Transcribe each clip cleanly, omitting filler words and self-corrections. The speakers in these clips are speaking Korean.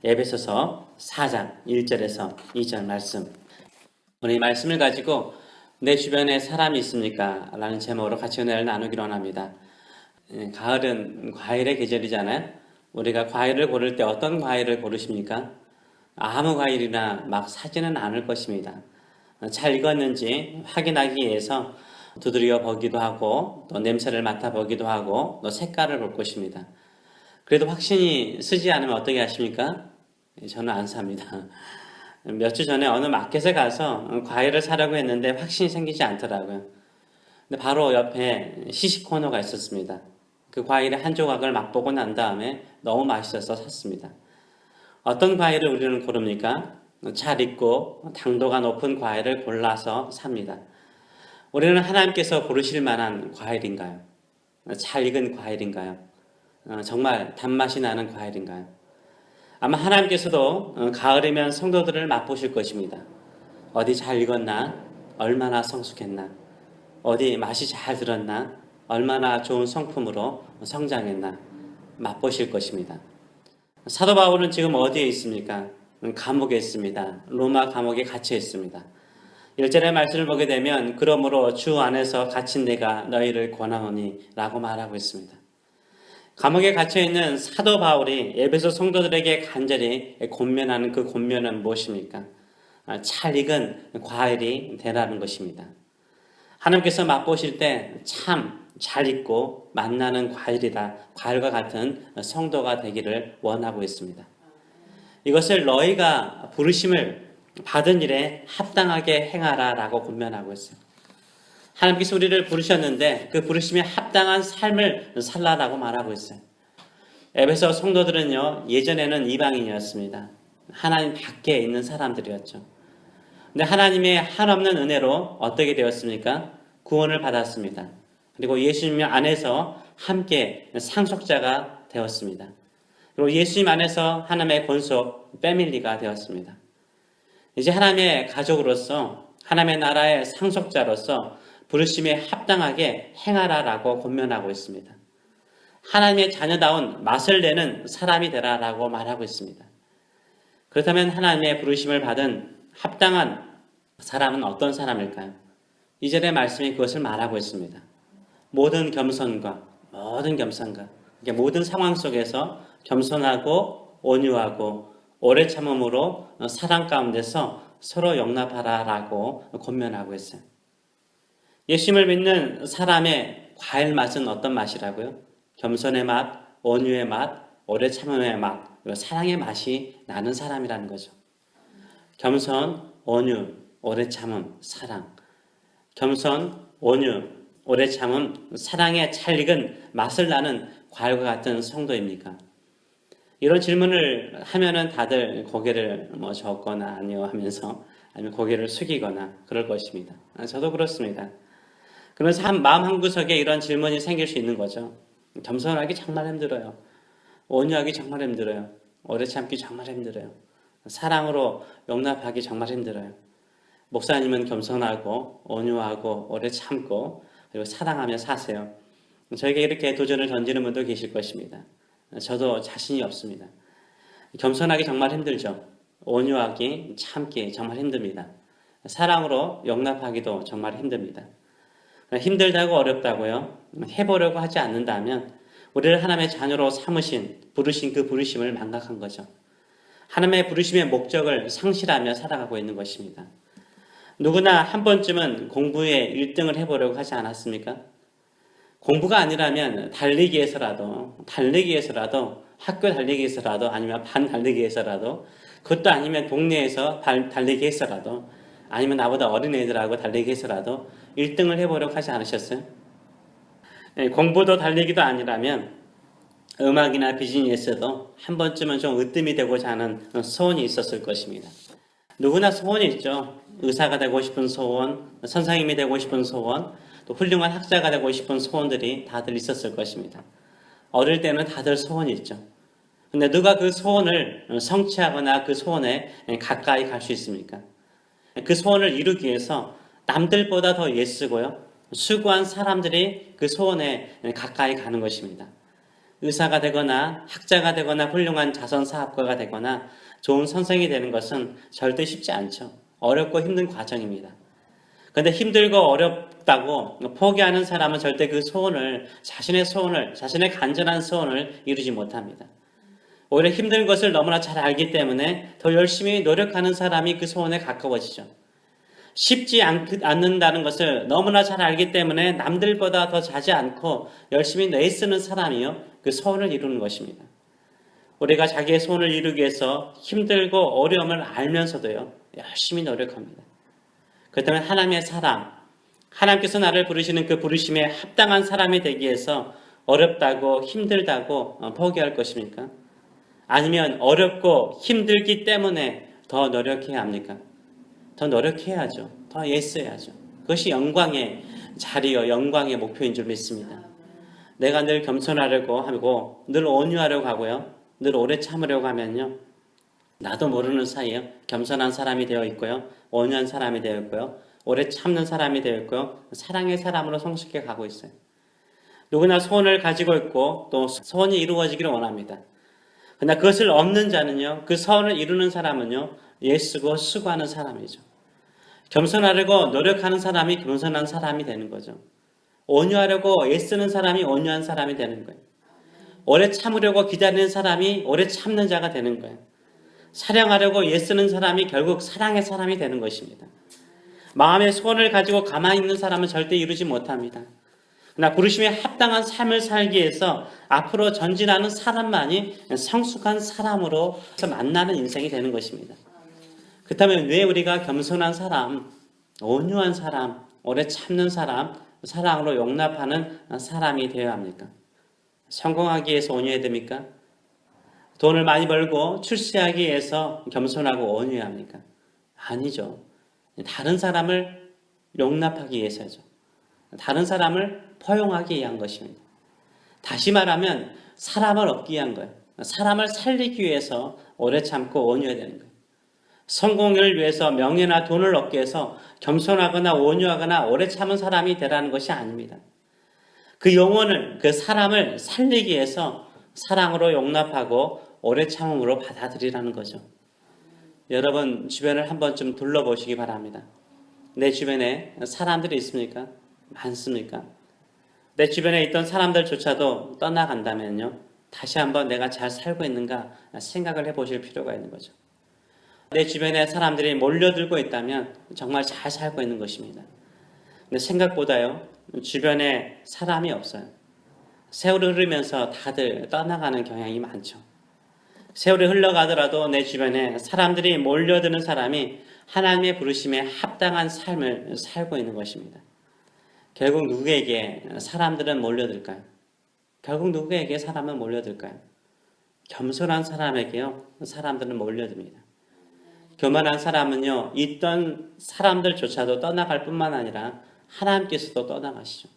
에베소서 4장 1절에서 2절 말씀. 오늘 이 말씀을 가지고 내 주변에 사람이 있습니까? 라는 제목으로 같이 은혜를 나누기로 합니다. 가을은 과일의 계절이잖아요. 우리가 과일을 고를 때 어떤 과일을 고르십니까? 아무 과일이나 막 사지는 않을 것입니다. 잘 익었는지 확인하기 위해서 두드려 보기도 하고 또 냄새를 맡아보기도 하고 또 색깔을 볼 것입니다. 그래도 확신이 쓰지 않으면 어떻게 하십니까? 저는 안 삽니다. 몇 주 전에 어느 마켓에 가서 과일을 사려고 했는데 확신이 생기지 않더라고요. 근데 바로 옆에 시식 코너가 있었습니다. 그 과일의 한 조각을 맛보고 난 다음에 너무 맛있어서 샀습니다. 어떤 과일을 우리는 고릅니까? 잘 익고 당도가 높은 과일을 골라서 삽니다. 우리는 하나님께서 고르실 만한 과일인가요? 잘 익은 과일인가요? 정말 단맛이 나는 과일인가요? 아마 하나님께서도 가을이면 성도들을 맛보실 것입니다. 어디 잘 익었나? 얼마나 성숙했나? 어디 맛이 잘 들었나? 얼마나 좋은 성품으로 성장했나? 맛보실 것입니다. 사도 바울은 지금 어디에 있습니까? 감옥에 있습니다. 로마 감옥에 갇혀 있습니다. 1절의 말씀을 보게 되면 그러므로 주 안에서 갇힌 내가 너희를 권하노니 라고 말하고 있습니다. 감옥에 갇혀있는 사도 바울이 에베소 성도들에게 간절히 권면하는 그 권면은 무엇입니까? 잘 익은 과일이 되라는 것입니다. 하나님께서 맛보실 때 참 잘 익고 맛나는 과일이다. 과일과 같은 성도가 되기를 원하고 있습니다. 이것을 너희가 부르심을 받은 일에 합당하게 행하라 라고 권면하고 있어요. 하나님께서 우리를 부르셨는데 그 부르심에 합당한 삶을 살라라고 말하고 있어요. 에베소 성도들은요, 예전에는 이방인이었습니다. 하나님 밖에 있는 사람들이었죠. 근데 하나님의 한없는 은혜로 어떻게 되었습니까? 구원을 받았습니다. 그리고 예수님 안에서 함께 상속자가 되었습니다. 그리고 예수님 안에서 하나님의 권속 패밀리가 되었습니다. 이제 하나님의 가족으로서 하나님의 나라의 상속자로서 부르심에 합당하게 행하라라고 권면하고 있습니다. 하나님의 자녀다운 맛을 내는 사람이 되라라고 말하고 있습니다. 그렇다면 하나님의 부르심을 받은 합당한 사람은 어떤 사람일까요? 2절의 말씀이 그것을 말하고 있습니다. 모든 겸손과 모든 상황 속에서 겸손하고 온유하고 오래 참음으로 사랑 가운데서 서로 용납하라라고 권면하고 있어요. 예수님을 믿는 사람의 과일 맛은 어떤 맛이라고요? 겸손의 맛, 온유의 맛, 오래 참음의 맛, 그리고 사랑의 맛이 나는 사람이라는 거죠. 겸손, 온유, 오래 참음, 사랑. 겸손, 온유, 오래 참음, 사랑의 잘 익은 맛을 나는 과일과 같은 성도입니까? 이런 질문을 하면은 다들 고개를 젓거나 아니요 하면서 아니면 고개를 숙이거나 그럴 것입니다. 저도 그렇습니다. 그래서 마음 한구석에 이런 질문이 생길 수 있는 거죠. 겸손하기 정말 힘들어요. 온유하기 정말 힘들어요. 오래 참기 정말 힘들어요. 사랑으로 용납하기 정말 힘들어요. 목사님은 겸손하고 온유하고 오래 참고 그리고 사랑하며 사세요. 저에게 이렇게 도전을 던지는 분도 계실 것입니다. 저도 자신이 없습니다. 겸손하기 정말 힘들죠. 온유하기, 참기 정말 힘듭니다. 사랑으로 용납하기도 정말 힘듭니다. 힘들다고 어렵다고요? 해보려고 하지 않는다면 우리를 하나님의 자녀로 부르신 그 부르심을 망각한 거죠. 하나님의 부르심의 목적을 상실하며 살아가고 있는 것입니다. 누구나 한 번쯤은 공부에 1등을 해보려고 하지 않았습니까? 공부가 아니라면 달리기에서라도 학교 달리기에서라도 아니면 반 달리기에서라도 그것도 아니면 동네에서 달리기에서라도 아니면 나보다 어린 애들하고 달리기에서라도 1등을 해보려고 하지 않으셨어요? 공부도 달리기도 아니라면 음악이나 비즈니스에도 한 번쯤은 좀 으뜸이 되고자 하는 소원이 있었을 것입니다. 누구나 소원이 있죠. 의사가 되고 싶은 소원, 선생님이 되고 싶은 소원, 또 훌륭한 학자가 되고 싶은 소원들이 다들 있었을 것입니다. 어릴 때는 다들 소원이 있죠. 근데 누가 그 소원을 성취하거나 그 소원에 가까이 갈 수 있습니까? 그 소원을 이루기 위해서 남들보다 더 애쓰고요. 수고한 사람들이 그 소원에 가까이 가는 것입니다. 의사가 되거나 학자가 되거나 훌륭한 자선 사업가가 되거나 좋은 선생이 되는 것은 절대 쉽지 않죠. 어렵고 힘든 과정입니다. 그런데 힘들고 어렵다고 포기하는 사람은 절대 그 소원을, 자신의 간절한 소원을 이루지 못합니다. 오히려 힘든 것을 너무나 잘 알기 때문에 더 열심히 노력하는 사람이 그 소원에 가까워지죠. 쉽지 않는다는 것을 너무나 잘 알기 때문에 남들보다 더 자지 않고 열심히 내쓰는 사람이요, 그 소원을 이루는 것입니다. 우리가 자기의 소원을 이루기 위해서 힘들고 어려움을 알면서도요, 열심히 노력합니다. 그렇다면 하나님의 사람, 하나님께서 나를 부르시는 그 부르심에 합당한 사람이 되기 위해서 어렵다고 힘들다고 포기할 것입니까? 아니면 어렵고 힘들기 때문에 더 노력해야 합니까? 더 노력해야죠. 더 애써야죠. 그것이 영광의 자리요, 영광의 목표인 줄 믿습니다. 내가 늘 겸손하려고 하고 늘 온유하려고 하고요, 늘 오래 참으려고 하면요, 나도 모르는 사이에 겸손한 사람이 되어 있고요, 온유한 사람이 되어 있고요, 오래 참는 사람이 되어 있고요, 사랑의 사람으로 성숙해 가고 있어요. 누구나 소원을 가지고 있고 또 소원이 이루어지기를 원합니다. 그러나 그것을 없는 자는요, 그 소원을 이루는 사람은요, 애쓰고 수고하는 사람이죠. 겸손하려고 노력하는 사람이 겸손한 사람이 되는 거죠. 온유하려고 애쓰는 사람이 온유한 사람이 되는 거예요. 오래 참으려고 기다리는 사람이 오래 참는 자가 되는 거예요. 사랑하려고 애쓰는 사람이 결국 사랑의 사람이 되는 것입니다. 마음의 소원을 가지고 가만히 있는 사람은 절대 이루지 못합니다. 그러나 부르심에 합당한 삶을 살기 위해서 앞으로 전진하는 사람만이 성숙한 사람으로 만나는 인생이 되는 것입니다. 그렇다면 왜 우리가 겸손한 사람, 온유한 사람, 오래 참는 사람, 사랑으로 용납하는 사람이 되어야 합니까? 성공하기 위해서 온유해야 됩니까? 돈을 많이 벌고 출세하기 위해서 겸손하고 온유해야 합니까? 아니죠. 다른 사람을 용납하기 위해서죠. 다른 사람을 포용하기 위한 것입니다. 다시 말하면 사람을 얻기 위한 거예요. 사람을 살리기 위해서 오래 참고 온유해야 되는 거예요. 성공을 위해서 명예나 돈을 얻기 위해서 겸손하거나 온유하거나 오래 참은 사람이 되라는 것이 아닙니다. 그 영혼을, 그 사람을 살리기 위해서 사랑으로 용납하고 오래 참음으로 받아들이라는 거죠. 여러분 주변을 한 번쯤 둘러보시기 바랍니다. 내 주변에 사람들이 있습니까? 많습니까? 내 주변에 있던 사람들조차도 떠나간다면요, 다시 한번 내가 잘 살고 있는가 생각을 해보실 필요가 있는 거죠. 내 주변에 사람들이 몰려들고 있다면 정말 잘 살고 있는 것입니다. 근데 생각보다요, 주변에 사람이 없어요. 세월이 흐르면서 다들 떠나가는 경향이 많죠. 세월이 흘러가더라도 내 주변에 사람들이 몰려드는 사람이 하나님의 부르심에 합당한 삶을 살고 있는 것입니다. 결국 누구에게 사람들은 몰려들까요? 결국 누구에게 사람은 몰려들까요? 겸손한 사람에게요, 사람들은 몰려듭니다. 교만한 사람은요, 있던 사람들조차도 떠나갈 뿐만 아니라 하나님께서도 떠나가시죠.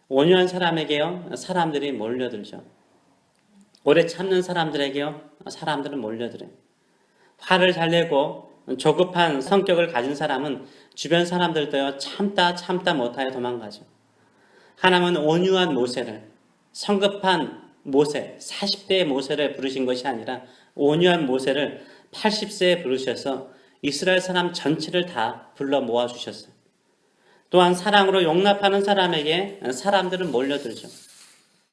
온유한 사람에게요, 사람들이 몰려들죠. 오래 참는 사람들에게요, 사람들은 몰려들어요. 화를 잘 내고 조급한 성격을 가진 사람은 주변 사람들도요, 참다 못하여 도망가죠. 하나님은 온유한 모세를, 성급한 모세, 40대의 모세를 부르신 것이 아니라 온유한 모세를 80세에 부르셔서 이스라엘 사람 전체를 다 불러 모아주셨어요. 또한 사랑으로 용납하는 사람에게 사람들은 몰려들죠.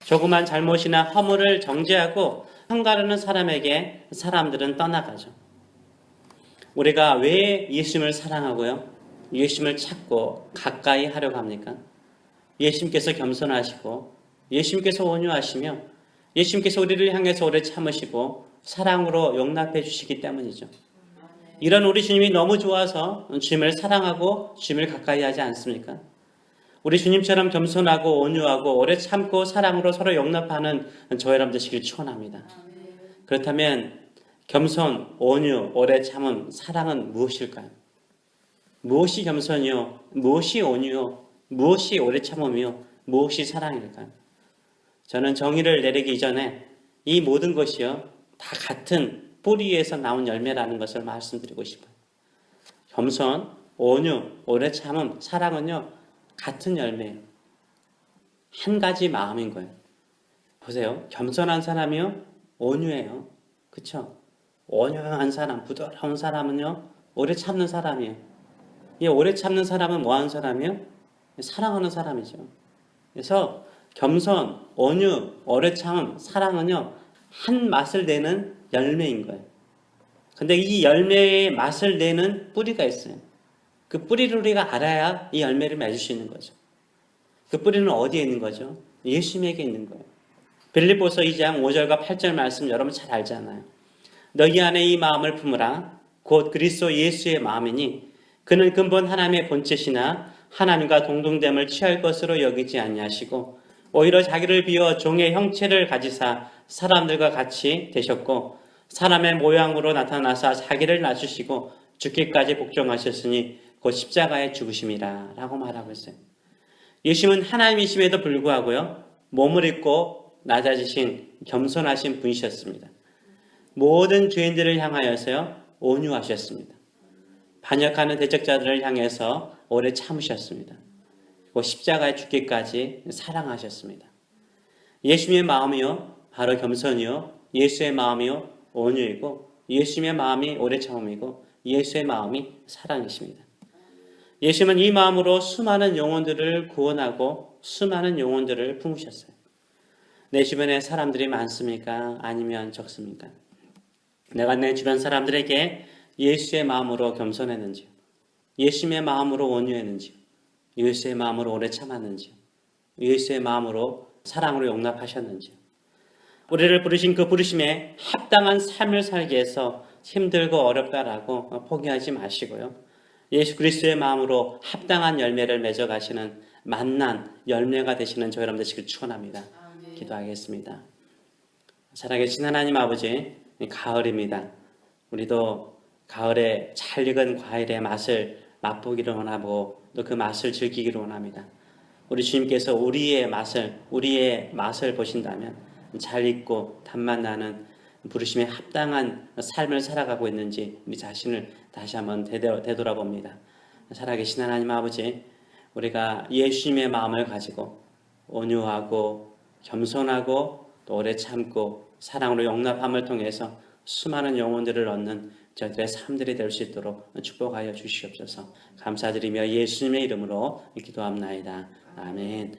조그만 잘못이나 허물을 정죄하고 평가하는 사람에게 사람들은 떠나가죠. 우리가 왜 예수님을 사랑하고요, 예수님을 찾고 가까이 하려고 합니까? 예수님께서 겸손하시고 예수님께서 온유하시며 예수님께서 우리를 향해서 오래 참으시고 사랑으로 용납해 주시기 때문이죠. 이런 우리 주님이 너무 좋아서 주님을 사랑하고 주님을 가까이 하지 않습니까? 우리 주님처럼 겸손하고 온유하고 오래 참고 사랑으로 서로 용납하는 저와 여러분 되시길 축원합니다. 그렇다면 겸손, 온유, 오래 참음, 사랑은 무엇일까요? 무엇이 겸손이요? 무엇이 온유요? 무엇이 오래 참음이요? 무엇이 사랑일까요? 저는 정의를 내리기 이전에 이 모든 것이요, 다 같은 뿌리에서 나온 열매라는 것을 말씀드리고 싶어요. 겸손, 온유, 오래 참음, 사랑은요, 같은 열매예요. 한 가지 마음인 거예요. 보세요. 겸손한 사람이요, 온유해요. 그쵸? 온유한 사람, 부드러운 사람은요, 오래 참는 사람이에요. 이 오래 참는 사람은 뭐 하는 사람이에요? 사랑하는 사람이죠. 그래서 겸손, 온유, 오래 참, 사랑은요, 한 맛을 내는 열매인 거예요. 근데 이 열매의 맛을 내는 뿌리가 있어요. 그 뿌리를 우리가 알아야 이 열매를 맺을 수 있는 거죠. 그 뿌리는 어디에 있는 거죠? 예수님에게 있는 거예요. 빌립보서 2장 5절과 8절 말씀 여러분 잘 알잖아요. 너희 안에 이 마음을 품으라. 곧 그리스도 예수의 마음이니 그는 근본 하나님의 본체시나 하나님과 동등됨을 취할 것으로 여기지 아니하시고 오히려 자기를 비워 종의 형체를 가지사 사람들과 같이 되셨고 사람의 모양으로 나타나사 자기를 낮추시고 죽기까지 복종하셨으니 곧 십자가에 죽으심이라 라고 말하고 있어요. 예수님은 하나님이심에도 불구하고요, 몸을 입고 낮아지신 겸손하신 분이셨습니다. 모든 죄인들을 향하여서요, 온유하셨습니다. 반역하는 대적자들을 향해서 오래 참으셨습니다. 그리고 십자가에 죽기까지 사랑하셨습니다. 예수님의 마음이요, 바로 겸손이요, 예수의 마음이요, 온유이고, 예수님의 마음이 오래 참음이고, 예수의 마음이 사랑이십니다. 예수님은 이 마음으로 수많은 영혼들을 구원하고 수많은 영혼들을 품으셨어요. 내 주변에 사람들이 많습니까? 아니면 적습니까? 내가 내 주변 사람들에게 예수의 마음으로 겸손했는지요? 예수님의 마음으로 온유했는지요? 예수의 마음으로 오래 참았는지요? 예수의 마음으로 사랑으로 용납하셨는지요? 우리를 부르신 그 부르심에 합당한 삶을 살기 위해서 힘들고 어렵다라고 포기하지 마시고요. 예수 그리스도의 마음으로 합당한 열매를 맺어가시는 만난 열매가 되시는 저 여러분 되시길 축원합니다. 기도하겠습니다. 살아계신 하나님 아버지, 가을입니다. 우리도 가을에 잘 익은 과일의 맛을 맛보기를 원하고 또 그 맛을 즐기기를 원합니다. 우리 주님께서 우리의 맛을 보신다면 잘 익고 단맛 나는 부르심에 합당한 삶을 살아가고 있는지 우리 자신을 다시 한번 되돌아봅니다. 살아계신 하나님 아버지, 우리가 예수님의 마음을 가지고 온유하고 겸손하고 또 오래 참고 사랑으로 용납함을 통해서 수많은 영혼들을 얻는 저희들의 삶들이 될 수 있도록 축복하여 주시옵소서. 감사드리며 예수님의 이름으로 기도합나이다. 아멘.